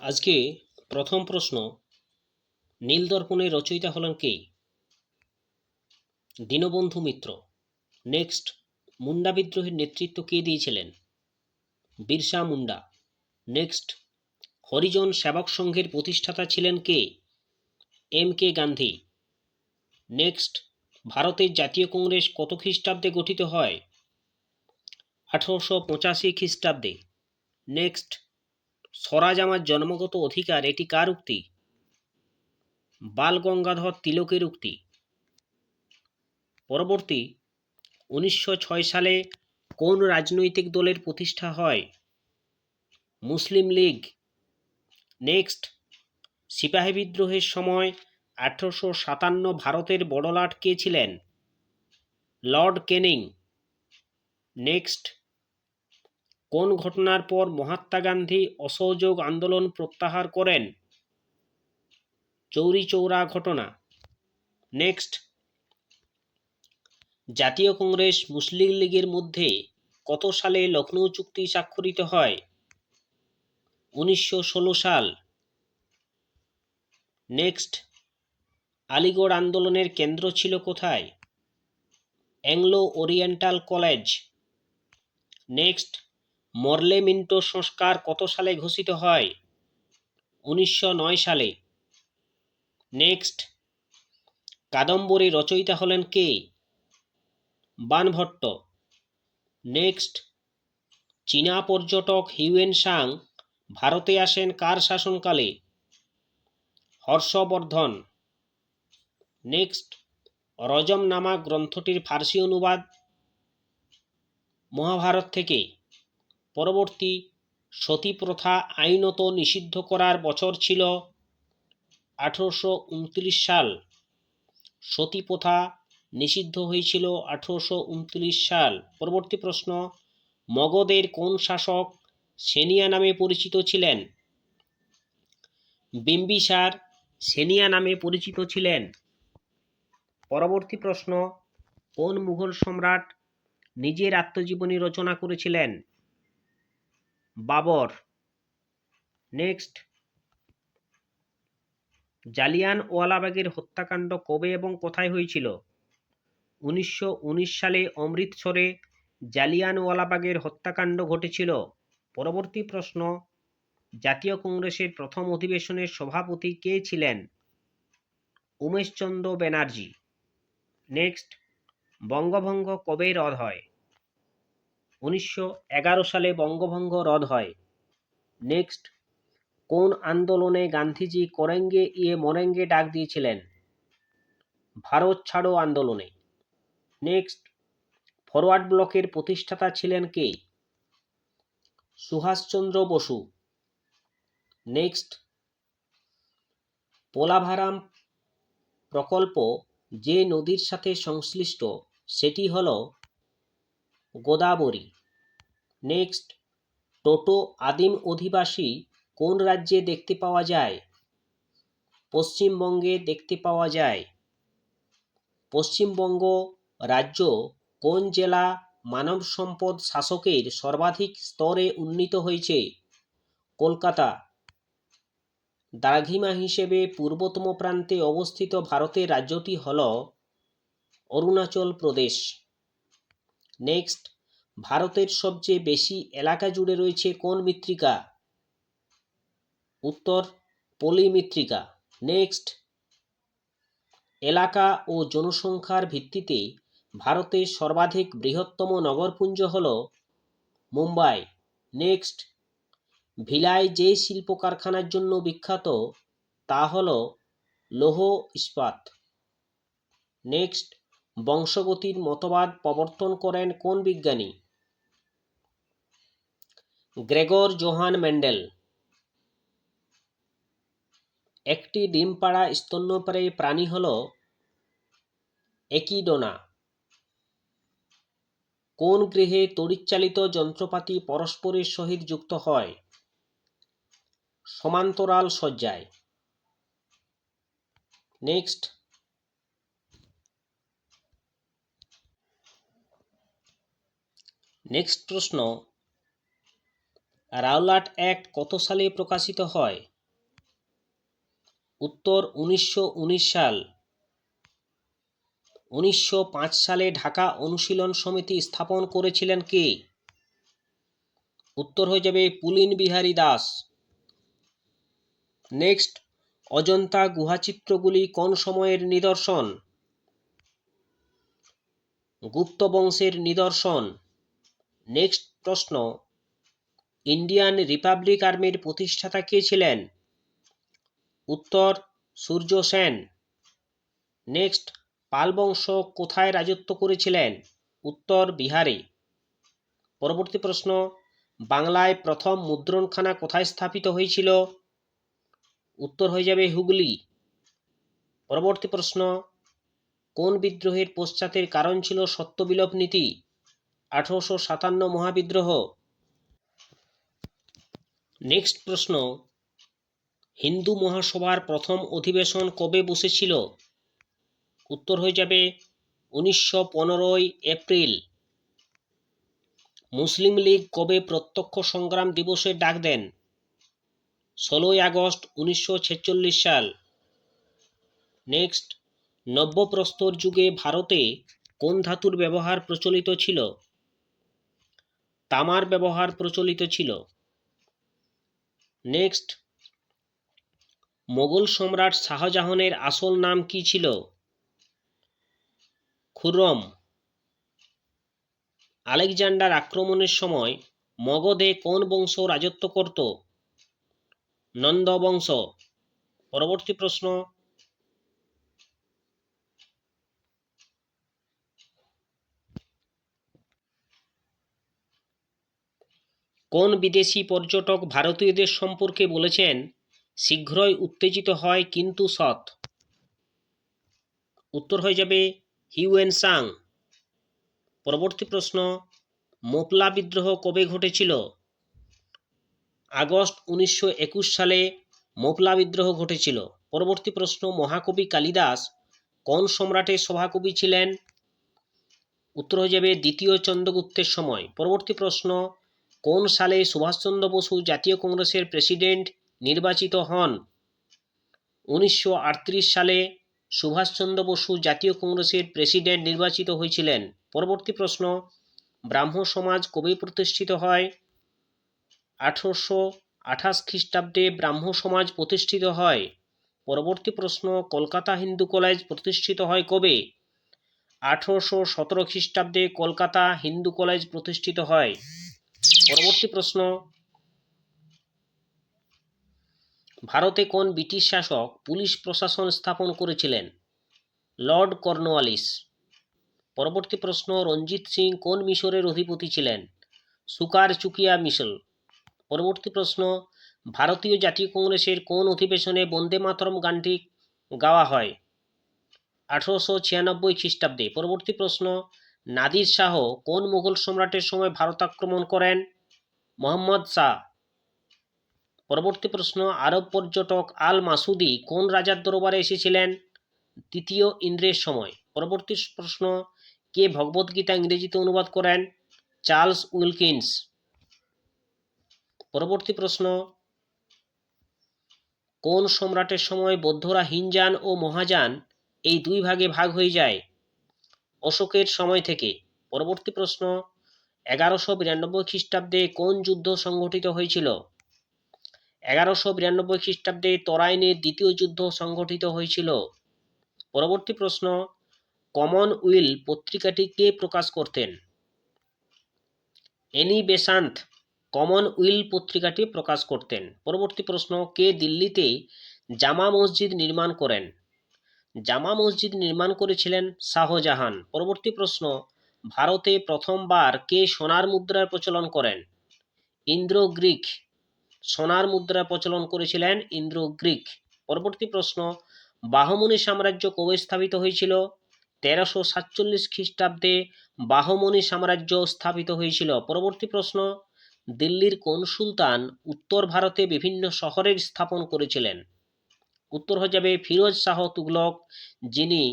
আজকে প্রথম প্রশ্ন, নীলদর্পণের রচয়িতা হলেন কে? দীনবন্ধু মিত্র। নেক্সট, মুন্ডা বিদ্রোহের নেতৃত্ব কে দিয়েছিলেন? বিরসা মুন্ডা। নেক্সট, হরিজন সেবক সংঘের প্রতিষ্ঠাতা ছিলেন কে? M K Gandhi. নেক্সট, ভারতের জাতীয় কংগ্রেস কত খ্রিস্টাব্দে গঠিত হয়? 1885 খ্রিস্টাব্দে। নেক্সট, স্বরাজ আমার জন্মগত অধিকার এটি কার উক্তি? বাল গঙ্গাধর তিলকের উক্তি। পরবর্তী, 1906 সালে কোন রাজনৈতিক দলের প্রতিষ্ঠা হয়? মুসলিম লীগ। নেক্সট, সিপাহী বিদ্রোহের সময় 1857 ভারতের বড়লাট কে ছিলেন? লর্ড ক্যানিং। নেক্সট, কোন ঘটনার পর মহাত্মা গান্ধী অসহযোগ আন্দোলন প্রত্যাহার করেন? চৌরি চৌরা ঘটনা। নেক্সট, জাতীয় কংগ্রেস মুসলিম লীগের মধ্যে কত সালে লখনৌ চুক্তি স্বাক্ষরিত হয়? 1916 সাল। নেক্সট, আলিগড় আন্দোলনের কেন্দ্র ছিল কোথায়? Anglo oriental college. নেক্সট, মরলে মিন্টো সংস্কার কত সালে ঘোষিত হয়? 1909 সালে। নেক্সট, কাদম্বরী রচয়িতা হলেন কে? বাণভট্ট। নেক্সট, চীনা পর্যটক হিউয়েন সাং ভারতে আসেন কার শাসনকালে? হর্ষবর্ধন। নেক্সট, রজম নামা গ্রন্থটির ফার্সি অনুবাদ মহাভারত থেকে। পরবর্তী, সতী প্রথা আইনত নিষিদ্ধ করার বছর ছিল 1829 সাল। সতী প্রথা নিষিদ্ধ হয়েছিল 1829 সাল। পরবর্তী প্রশ্ন, মগধের কোন শাসক সেনিয়া নামে পরিচিত ছিলেন? বিম্বিসার সেনিয়া নামে পরিচিত ছিলেন। পরবর্তী প্রশ্ন, কোন মুঘল সম্রাট নিজের আত্মজীবনী রচনা করেছিলেন? বাবর। নেক্সট, জালিয়ানওয়ালাবাগের হত্যাকাণ্ড কবে এবং কোথায় হয়েছিল? 1919 সালে অমৃতসরে জালিয়ানওয়ালাবাগের হত্যাকাণ্ড ঘটেছিল। পরবর্তী প্রশ্ন, জাতীয় কংগ্রেসের প্রথম অধিবেশনের সভাপতি কে ছিলেন? উমেশচন্দ্র ব্যানার্জি। নেক্সট, বঙ্গভঙ্গ কবে রদ হয়? 1911 সালে বঙ্গভঙ্গ রদ হয়। নেক্সট, কোন আন্দোলনে গান্ধীজি করেঙ্গে ইয়ে মরেঙ্গে ডাক দিয়েছিলেন? ভারত ছাড়ো আন্দোলনে। নেক্সট, ফরওয়ার্ড ব্লকের প্রতিষ্ঠাতা ছিলেন কে? সুভাষচন্দ্র বসু। নেক্সট, পোলাভারাম প্রকল্প যে নদীর সাথে সংশ্লিষ্ট সেটি হল গোদাবরী। নেক্সট, টোটো আদিম অধিবাসী কোন রাজ্যে দেখতে পাওয়া যায়? পশ্চিমবঙ্গে দেখতে পাওয়া যায়। পশ্চিমবঙ্গ রাজ্য কোন জেলা মানব সম্পদ শাসকের সর্বাধিক স্তরে উন্নীত হয়েছে? কলকাতা। দ্রাঘিমা হিসেবে পূর্বতম প্রান্তে অবস্থিত ভারতের রাজ্যটি হল অরুণাচল প্রদেশ। নেক্সট, ভারতের সবচেয়ে বেশি এলাকা জুড়ে রয়েছে কোন মৃত্তিকা? উত্তর, পলি মৃত্তিকা। নেক্সট, এলাকা ও জনসংখ্যার ভিত্তিতে ভারতের সর্বাধিক বৃহত্তম নগরপুঞ্জ হল মুম্বাই। নেক্সট, ভিলাই যে শিল্প কারখানার জন্য বিখ্যাত তা হল লৌহ ইস্পাত। নেক্সট, বংশগতির মতবাদ প্রবর্তন করেন কোন বিজ্ঞানী? Gregor Johann Mendel. একটি ডিম পাড়া স্তন্যপায়ী প্রাণী হল একিডনা। কোন গৃহে তড়িৎচালিত যন্ত্রপাতি পরস্পরের সহিত যুক্ত হয়? সমান্তরাল সজ্জায়। নেক্সট, প্রশ্ন, রাওলাট অ্যাক্ট কত সালে প্রকাশিত হয়? উত্তর 1919 সাল। 1905 সালে ঢাকা অনুশীলন সমিতি স্থাপন করেছিলেন কে? উত্তর হয়ে যাবে পুলিন বিহারী দাস। নেক্সট, অজন্তা গুহাচিত্রগুলি কোন সময়ের নিদর্শন? গুপ্ত বংশের নিদর্শন। নেক্সট প্রশ্ন, ইন্ডিয়ান রিপাবলিক আর্মির প্রতিষ্ঠাতা কে ছিলেন? উত্তর সূর্য সেন। নেক্সট, পাল বংশ কোথায় রাজত্ব করেছিলেন? উত্তর বিহারে। পরবর্তী প্রশ্ন, বাংলায় প্রথম মুদ্রণখানা কোথায় স্থাপিত হয়েছিল? উত্তর হয়ে যাবে হুগলি। পরবর্তী প্রশ্ন, কোন বিদ্রোহের পশ্চাতের কারণ ছিল সত্যবিলোপ নীতি? 1857 মহাবিদ্রোহ। নেক্সট প্রশ্ন, হিন্দু মহাসভার প্রথম অধিবেশন কবে বসেছিল? উত্তর হয়ে যাবে 1915 এপ্রিল। মুসলিম লীগ কবে প্রত্যক্ষ সংগ্রাম দিবসের ডাক দেন? 16 আগস্ট 1946 সাল। নেক্সট, নব্যপ্রস্তর যুগে ভারতে কোন ধাতুর ব্যবহার প্রচলিত ছিল? তামার ব্যবহার প্রচলিত ছিল। নেক্সট, মোগল সম্রাট শাহজাহানের আসল নাম কি ছিল? খুররম। আলেকজান্ডার আক্রমণের সময় মগধে কোন বংশ রাজত্ব করত? নন্দ বংশ। পরবর্তী প্রশ্ন, কোন বিদেশি পর্যটক ভারতীয়দের সম্পর্কে বলেছেন শীঘ্রই উত্তেজিত হয় কিন্তু সৎ? উত্তর হয়ে যাবে হিউয়েন সাং। পরবর্তী প্রশ্ন, মোপলা বিদ্রোহ কবে ঘটেছিল? আগস্ট 1921 সালে মোপলা বিদ্রোহ ঘটেছিল। পরবর্তী প্রশ্ন, মহাকবি কালিদাস কোন সম্রাটের সভাকবি ছিলেন? উত্তর হয়ে যাবে দ্বিতীয় চন্দ্রগুপ্তের সময়। পরবর্তী প্রশ্ন, কোন সালে সুভাষচন্দ্র বসু জাতীয় কংগ্রেসের প্রেসিডেন্ট নির্বাচিত হন? 1938 সালে সুভাষচন্দ্র বসু জাতীয় কংগ্রেসের প্রেসিডেন্ট নির্বাচিত হয়েছিলেন। পরবর্তী প্রশ্ন, ব্রাহ্ম সমাজ কবে প্রতিষ্ঠিত হয়? 1828 খ্রিস্টাব্দে ব্রাহ্ম সমাজ প্রতিষ্ঠিত হয়। পরবর্তী প্রশ্ন, কলকাতা হিন্দু কলেজ প্রতিষ্ঠিত হয় কবে? 1817 খ্রিস্টাব্দে কলকাতা হিন্দু কলেজ প্রতিষ্ঠিত হয়। পরবর্তী প্রশ্ন, ভারতে কোন ব্রিটিশ শাসক পুলিশ প্রশাসন স্থাপন করেছিলেন? Lord Cornwallis. পরবর্তী প্রশ্ন, রঞ্জিত সিং কোন মিশরের অধিপতি ছিলেন? সুকার চুকিয়া মিশল। পরবর্তী প্রশ্ন, ভারতীয় জাতীয় কংগ্রেসের কোন অধিবেশনে বন্দে মাতরম গানটি গাওয়া হয়? 1896 খ্রিস্টাব্দে। পরবর্তী প্রশ্ন, নাদির শাহ কোন মুঘল সম্রাটের সময় ভারত আক্রমণ করেন? মোহাম্মদ শাহ। পরবর্তী প্রশ্ন, আরব পর্যটক আল মাসুদি কোন রাজার দরবারে এসেছিলেন? তৃতীয় ইন্দ্রের সময়। পরবর্তী প্রশ্ন, কে ভগবদ্গীতা ইংরেজিতে অনুবাদ করেন? Charles Wilkins. পরবর্তী প্রশ্ন, কোন সম্রাটের সময় বৌদ্ধরা হীনযান ও মহাযান এই দুই ভাগে ভাগ হয়ে যায়? অশোকের সময় থেকে। পরবর্তী প্রশ্ন, 1192 খ্রিস্টাব্দে কোন যুদ্ধ সংঘটিত হয়েছিল? 1192 খ্রিস্টাব্দে তরাইনের দ্বিতীয় যুদ্ধ সংঘটিত হয়েছিল। পরবর্তী প্রশ্ন, কমনওয়েলথ পত্রিকাটি কে প্রকাশ করতেন? এনি বেসান্থ কমনওয়েলথ পত্রিকাটি প্রকাশ করতেন। পরবর্তী প্রশ্ন, কে দিল্লিতে জামা মসজিদ নির্মাণ করেন? জামা মসজিদ নির্মাণ করেছিলেন শাহজাহান। পরবর্তী প্রশ্ন, ভারতে প্রথমবার কে সোনার মুদ্রার প্রচলন করেন? ইন্দ্র গ্রিক। সোনার মুদ্রা প্রচলন করেছিলেন ইন্দ্র গ্রিক। পরবর্তী প্রশ্ন, বাহমনি সাম্রাজ্য কবে স্থাপিত হয়েছিল? 1347 খ্রিস্টাব্দে বাহমনি সাম্রাজ্য স্থাপিত হয়েছিল। পরবর্তী প্রশ্ন, দিল্লির কোন সুলতান উত্তর ভারতে বিভিন্ন শহরের স্থাপন করেছিলেন? উত্তর হয়ে যাবে ফিরোজ শাহ তুগলক, যিনি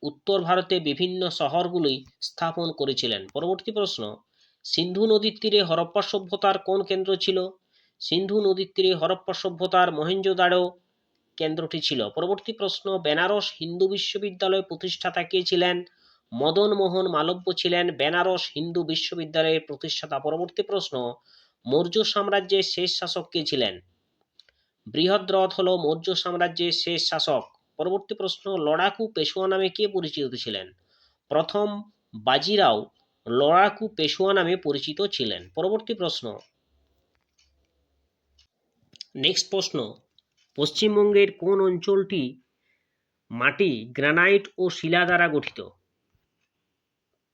উত্তর ভারতে বিভিন্ন শহরগুলি স্থাপন করেছিলেন। পরবর্তী প্রশ্ন, সিন্ধু নদীর তীরে হরপ্পা সভ্যতার কোন কেন্দ্র ছিল? সিন্ধু নদীর তীরে হরপ্পা সভ্যতার মহেঞ্জোদাড়ো কেন্দ্রটি ছিল? পরবর্তী প্রশ্ন, বেনারস হিন্দু বিশ্ববিদ্যালয় প্রতিষ্ঠাতা কে ছিলেন? মদন মোহন মালব্য ছিলেন বেনারস হিন্দু বিশ্ববিদ্যালয়ের প্রতিষ্ঠাতা। পরবর্তী প্রশ্ন, মৌর্য সাম্রাজ্যের শেষ শাসক কে ছিলেন? বৃহদ্রথ হল মৌর্য সাম্রাজ্যের শেষ শাসক। পরবর্তী প্রশ্ন, লড়াকু পেশোয়া নামে কে পরিচিত ছিলেন? প্রথম বাজিরাও লড়াকু পেশোয়া নামে পরিচিত ছিলেন। পরবর্তী প্রশ্ন, নেক্সট প্রশ্ন, পশ্চিমবঙ্গের কোন অঞ্চলটি মাটি, গ্রানাইট ও শিলা দ্বারা গঠিত?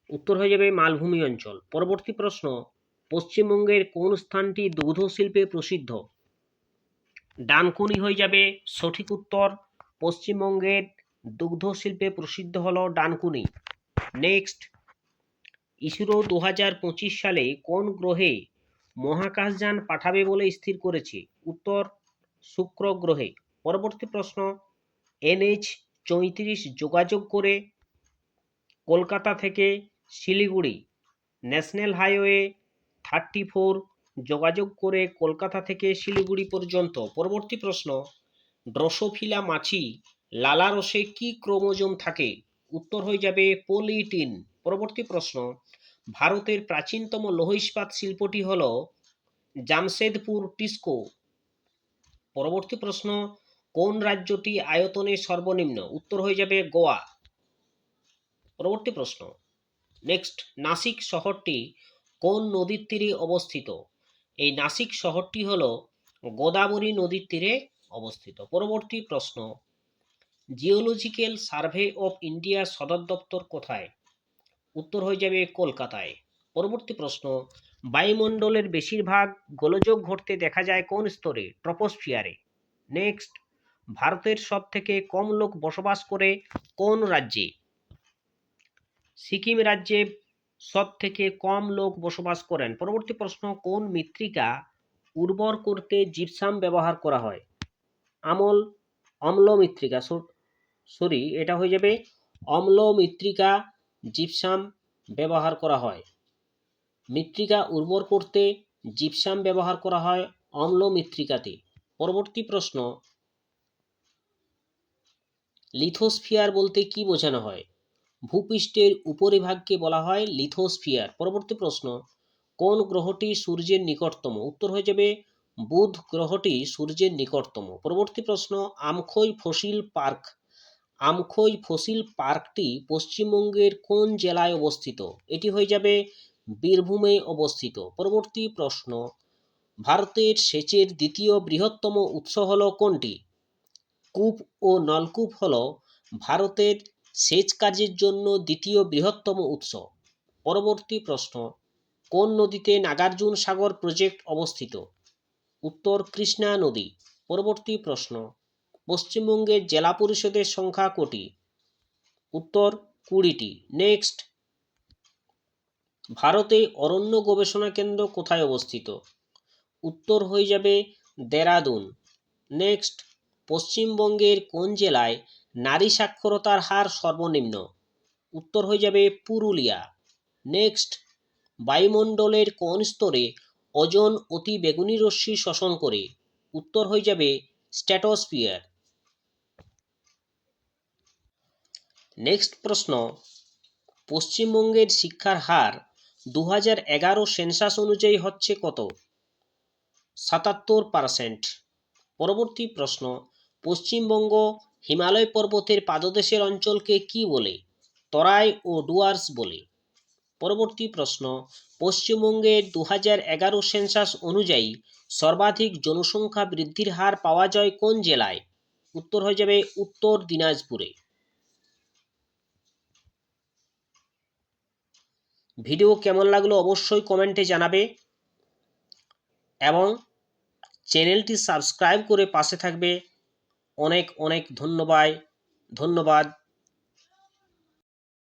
উত্তর হয়ে যাবে মালভূমি অঞ্চল। পরবর্তী প্রশ্ন, পশ্চিমবঙ্গের কোন স্থানটি দুগ্ধ শিল্পে প্রসিদ্ধ? ডানকুনি হয়ে যাবে সঠিক উত্তর। পশ্চিমবঙ্গের দুগ্ধ শিল্পে প্রসিদ্ধ হলো ডানকুনি। নেক্সট, ইসরো 2025 সালে কোন গ্রহে মহাকাশযান পাঠাবে বলে স্থির করেছে? উত্তর শুক্র গ্রহে। পরবর্তী প্রশ্ন, NH-34 যোগাযোগ করে কলকাতা থেকে শিলিগুড়ি, ন্যাশনাল হাইওয়ে 34 যোগাযোগ করে কলকাতা থেকে শিলিগুড়ি পর্যন্ত। পরবর্তী প্রশ্ন, ড্রসোফিলা মাছি লালারসে কি ক্রোমোজোম থাকে? উত্তর হয়ে যাবে পলিটিন। পরবর্তী প্রশ্ন, ভারতের প্রাচীনতম লৌহ ইস্পাত শিল্পটি হল জামশেদপুর টিস্কো। পরবর্তী প্রশ্ন, কোন রাজ্যটি আয়তনে সর্বনিম্ন? উত্তর হয়ে যাবে গোয়া। পরবর্তী প্রশ্ন, নেক্সট, নাসিক শহরটি কোন নদীর তীরে অবস্থিত? এই নাসিক শহরটি হল গোদাবরী নদীর তীরে অবস্থিত। পরবর্তী প্রশ্ন, জিওলজিক্যাল সার্ভে অফ ইন্ডিয়ার সদর দপ্তর কোথায়? উত্তর হয়ে যাবে কলকাতায়। পরবর্তী প্রশ্ন, বায়ুমণ্ডলের বেশিরভাগ গোলযোগ ঘটতে দেখা যায় কোন স্তরে? ট্রপোস্ফিয়ারে। নেক্সট, ভারতের সব থেকে কম লোক বসবাস করে কোন রাজ্যে? সিকিম রাজ্যে সব থেকে কম লোক বসবাস করেন। পরবর্তী প্রশ্ন, কোন মৃত্তিকা উর্বর করতে জিপসাম ব্যবহার করা হয়? অম্ল মৃত্তিকা, এটা হয়ে যাবে অম্ল মৃত্তিকা জিপসাম ব্যবহার করা হয়। মৃত্তিকা উর্বর করতে জিপসাম ব্যবহার করা হয় অম্ল মৃত্তিকাতে। পরবর্তী প্রশ্ন, লিথোস্ফিয়ার বলতে কি বোঝানো হয়? ভূপৃষ্ঠের উপরিভাগকে বলা হয় লিথোস্ফিয়ার। পরবর্তী প্রশ্ন, কোন গ্রহটি সূর্যের নিকটতম? উত্তর হয়ে যাবে বুধ গ্রহটি সূর্যের নিকটতম। পরবর্তী প্রশ্ন, আমখৈ ফসিল পার্কটি পশ্চিমবঙ্গের কোন জেলায় অবস্থিত? এটি হয়ে যাবে বীরভূমে অবস্থিত। পরবর্তী প্রশ্ন, ভারতের সেচের দ্বিতীয় বৃহত্তম উৎস হল কোনটি? কূপ ও নলকূপ হল ভারতের সেচ কাজের জন্য দ্বিতীয় বৃহত্তম উৎস। পরবর্তী প্রশ্ন, কোন নদীতে নাগার্জুন সাগর প্রজেক্ট অবস্থিত? উত্তর কৃষ্ণা নদী। পরবর্তী প্রশ্ন, পশ্চিমবঙ্গের জেলা পরিষদের সংখ্যা কটি? উত্তর 20টি। নেক্সট, ভারতে অরণ্য গবেষণা কেন্দ্র কোথায় অবস্থিত? উত্তর হয়ে যাবে দেরাদুন। নেক্সট, পশ্চিমবঙ্গের কোন জেলায় নারী সাক্ষরতার হার সর্বনিম্ন? উত্তর হয়ে যাবে পুরুলিয়া। নেক্সট, বায়ুমণ্ডলের কোন স্তরে ওজোন অতি বেগুনি রশ্মি শোষণ করে? উত্তর হয়ে যাবে স্ট্র্যাটোস্ফিয়ার। নেক্সট প্রশ্ন, পশ্চিমবঙ্গের শিক্ষার হার 2011 সেন্সাস অনুযায়ী হচ্ছে কত? 77%। পরবর্তী প্রশ্ন, পশ্চিমবঙ্গ হিমালয় পর্বতের পাদদেশের অঞ্চলকে কি বলে? তরাই ও ডুয়ার্স বলে। পরবর্তী প্রশ্ন, পশ্চিমবঙ্গের 2011 সেন্সাস অনুযায়ী সর্বাধিক জনসংখ্যা বৃদ্ধির হার পাওয়া যায় কোন জেলায়? উত্তর হয়ে যাবে উত্তর দিনাজপুরে। ভিডিও কেমন লাগলো অবশ্যই কমেন্টে জানাবে এবং চ্যানেলটি সাবস্ক্রাইব করে পাশে থাকবে। অনেক অনেক ধন্যবাদ।